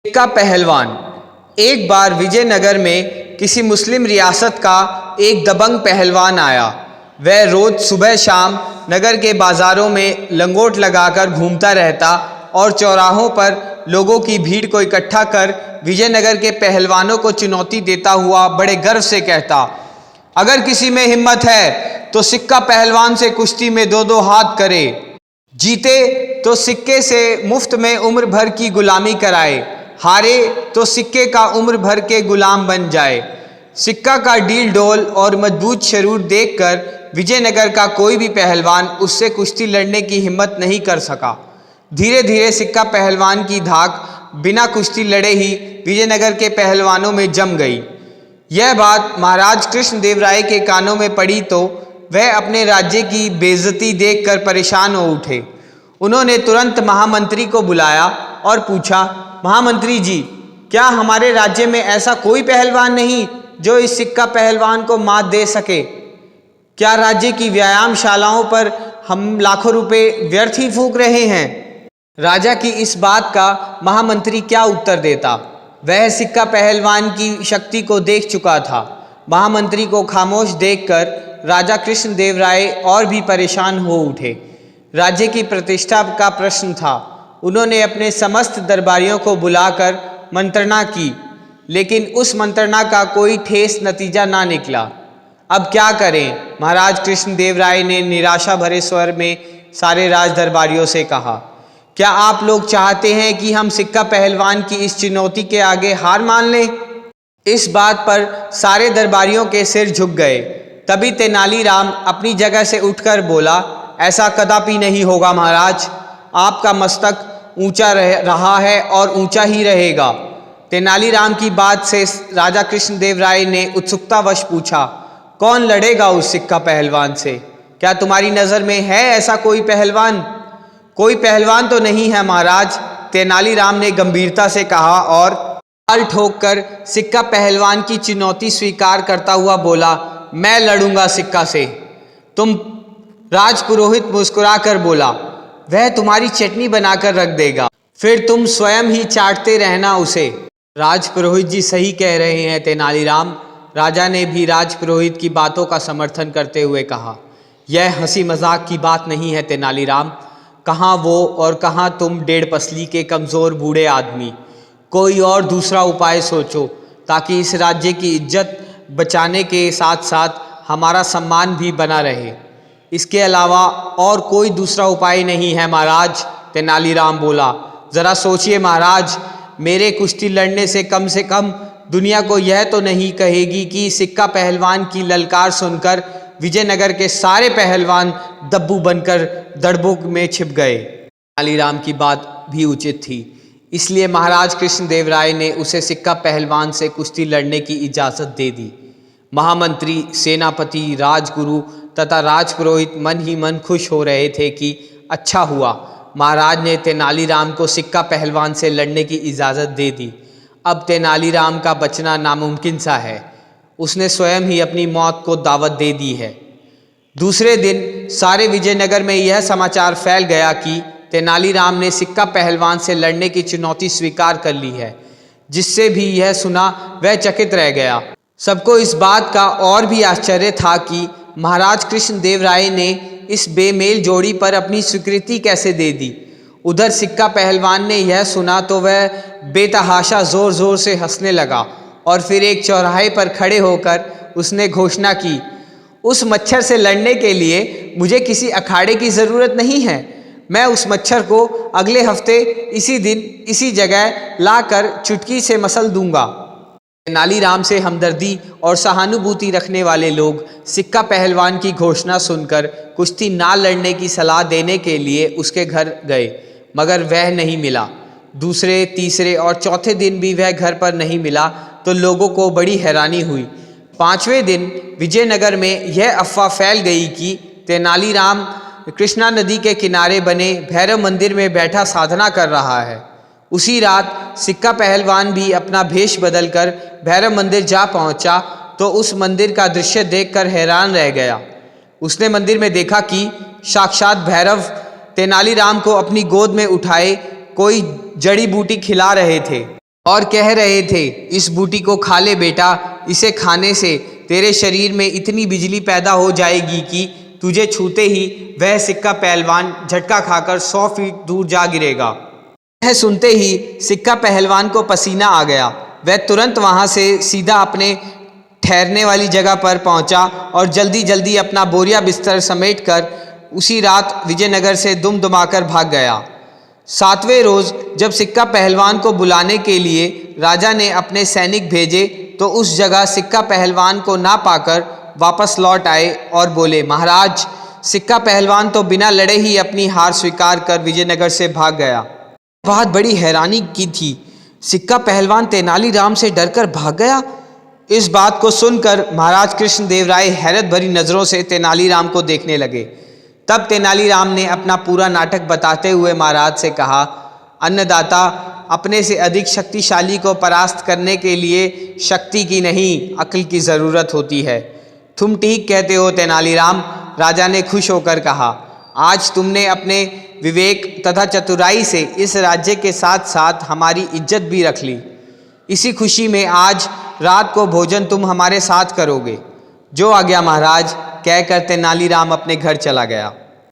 सिक्का पहलवान। एक बार विजयनगर में किसी मुस्लिम रियासत का एक दबंग पहलवान आया। वह रोज सुबह शाम नगर के बाजारों में लंगोट लगाकर घूमता रहता और चौराहों पर लोगों की भीड़ को इकट्ठा कर विजयनगर के पहलवानों को चुनौती देता हुआ बड़े गर्व से कहता, अगर किसी में हिम्मत है तो सिक्का पहलवान से कुश्ती में दो दो हाथ करे, जीते तो सिक्के से मुफ्त में उम्र भर की गुलामी कराए, हारे तो सिक्के का उम्र भर के गुलाम बन जाए। सिक्का का डील डोल और मजबूत शरूर देखकर विजयनगर का कोई भी पहलवान उससे कुश्ती लड़ने की हिम्मत नहीं कर सका। धीरे धीरे सिक्का पहलवान की धाक बिना कुश्ती लड़े ही विजयनगर के पहलवानों में जम गई। यह बात महाराज कृष्णदेव राय के कानों में पड़ी तो वह अपने राज्य की बेइज्जती देखकर परेशान हो उठे। उन्होंने तुरंत महामंत्री को बुलाया और पूछा, महामंत्री जी, क्या हमारे राज्य में ऐसा कोई पहलवान नहीं जो इस सिक्का पहलवान को मात दे सके? क्या राज्य की व्यायामशालाओं पर हम लाखों रुपए व्यर्थ ही फूंक रहे हैं? राजा की इस बात का महामंत्री क्या उत्तर देता? वह सिक्का पहलवान की शक्ति को देख चुका था। महामंत्री को खामोश देखकर राजा कृष्णदेव राय और भी परेशान हो उठे। राज्य की प्रतिष्ठा का प्रश्न था। उन्होंने अपने समस्त दरबारियों को बुलाकर मंत्रणा की, लेकिन उस मंत्रणा का कोई ठोस नतीजा ना निकला। अब क्या करें? महाराज कृष्णदेव राय ने निराशा भरे स्वर में सारे राज दरबारियों से कहा, क्या आप लोग चाहते हैं कि हम सिक्का पहलवान की इस चुनौती के आगे हार मान लें? इस बात पर सारे दरबारियों के सिर झुक गए। तभी तेनालीराम अपनी जगह से उठकर बोला, ऐसा कदापि नहीं होगा महाराज। आपका मस्तक ऊंचा रहा है और ऊंचा ही रहेगा। तेनालीराम की बात से राजा कृष्णदेव राय ने उत्सुकतावश पूछा, कौन लड़ेगा उस सिक्का पहलवान से? क्या तुम्हारी नज़र में है ऐसा कोई पहलवान? कोई पहलवान तो नहीं है महाराज, तेनालीराम ने गंभीरता से कहा और ताल ठोककर सिक्का पहलवान की चुनौती स्वीकार करता हुआ बोला, मैं लड़ूंगा सिक्का से। तुम राजपुरोहित मुस्कुरा कर बोला, वह तुम्हारी चटनी बनाकर रख देगा, फिर तुम स्वयं ही चाटते रहना उसे। राजपुरोहित जी सही कह रहे हैं तेनालीराम। राजा ने भी राजपुरोहित की बातों का समर्थन करते हुए कहा, यह हंसी मजाक की बात नहीं है तेनालीराम। कहाँ वो और कहाँ तुम डेढ़ पसली के कमज़ोर बूढ़े आदमी। कोई और दूसरा उपाय सोचो ताकि इस राज्य की इज्जत बचाने के साथ साथ हमारा सम्मान भी बना रहे। इसके अलावा और कोई दूसरा उपाय नहीं है महाराज, तेनालीराम बोला। ज़रा सोचिए महाराज, मेरे कुश्ती लड़ने से कम दुनिया को यह तो नहीं कहेगी कि सिक्का पहलवान की ललकार सुनकर विजयनगर के सारे पहलवान दब्बू बनकर दड़बों में छिप गए। तेनालीराम की बात भी उचित थी, इसलिए महाराज कृष्णदेव राय ने उसे सिक्का पहलवान से कुश्ती लड़ने की इजाज़त दे दी। महामंत्री, सेनापति, राजगुरु तथा राजपुरोहित मन ही मन खुश हो रहे थे कि अच्छा हुआ महाराज ने तेनालीराम को सिक्का पहलवान से लड़ने की इजाज़त दे दी। अब तेनालीराम का बचना नामुमकिन सा है। उसने स्वयं ही अपनी मौत को दावत दे दी है। दूसरे दिन सारे विजयनगर में यह समाचार फैल गया कि तेनालीराम ने सिक्का पहलवान से लड़ने की चुनौती स्वीकार कर ली है। जिससे भी यह सुना वह चकित रह गया। सबको इस बात का और भी आश्चर्य था कि महाराज कृष्णदेव राय ने इस बेमेल जोड़ी पर अपनी स्वीकृति कैसे दे दी। उधर सिक्का पहलवान ने यह सुना तो वह बेतहाशा जोर जोर से हंसने लगा और फिर एक चौराहे पर खड़े होकर उसने घोषणा की, उस मच्छर से लड़ने के लिए मुझे किसी अखाड़े की ज़रूरत नहीं है। मैं उस मच्छर को अगले हफ्ते इसी दिन इसी जगह लाकर चुटकी से मसल दूंगा। तेनालीराम से हमदर्दी और सहानुभूति रखने वाले लोग सिक्का पहलवान की घोषणा सुनकर कुश्ती ना लड़ने की सलाह देने के लिए उसके घर गए, मगर वह नहीं मिला। दूसरे, तीसरे और चौथे दिन भी वह घर पर नहीं मिला तो लोगों को बड़ी हैरानी हुई। पांचवें दिन विजयनगर में यह अफवाह फैल गई कि तेनालीराम कृष्णा नदी के किनारे बने भैरव मंदिर में बैठा साधना कर रहा है। उसी रात सिक्का पहलवान भी अपना भेष बदलकर भैरव मंदिर जा पहुंचा तो उस मंदिर का दृश्य देखकर हैरान रह गया। उसने मंदिर में देखा कि साक्षात भैरव तेनालीराम को अपनी गोद में उठाए कोई जड़ी बूटी खिला रहे थे। और कह रहे थे, इस बूटी को खा ले बेटा, इसे खाने से तेरे शरीर में इतनी बिजली पैदा हो जाएगी कि तुझे छूते ही वह सिक्का पहलवान झटका खाकर 100 फीट दूर जा गिरेगा। यह सुनते ही सिक्का पहलवान को पसीना आ गया। वह तुरंत वहाँ से सीधा अपने ठहरने वाली जगह पर पहुँचा और जल्दी जल्दी अपना बोरिया बिस्तर समेटकर उसी रात विजयनगर से दुम दुमाकर भाग गया। 7वें रोज़ जब सिक्का पहलवान को बुलाने के लिए राजा ने अपने सैनिक भेजे तो उस जगह सिक्का पहलवान को ना पाकर वापस लौट आए और बोले, महाराज, सिक्का पहलवान तो बिना लड़े ही अपनी हार स्वीकार कर विजयनगर से भाग गया। बात बड़ी हैरानी की थी। सिक्का पहलवान तेनालीराम से डरकर भाग गया। इस बात को सुनकर महाराज कृष्णदेव राय हैरत भरी नज़रों से तेनालीराम को देखने लगे। तब तेनालीराम ने अपना पूरा नाटक बताते हुए महाराज से कहा, अन्नदाता, अपने से अधिक शक्तिशाली को परास्त करने के लिए शक्ति की नहीं, अक्ल की ज़रूरत होती है। तुम ठीक कहते हो तेनालीराम, राजा ने खुश होकर कहा। आज तुमने अपने विवेक तथा चतुराई से इस राज्य के साथ साथ हमारी इज्जत भी रख ली। इसी खुशी में आज रात को भोजन तुम हमारे साथ करोगे। जो आज्ञा महाराज, कहकर तेनालीराम अपने घर चला गया।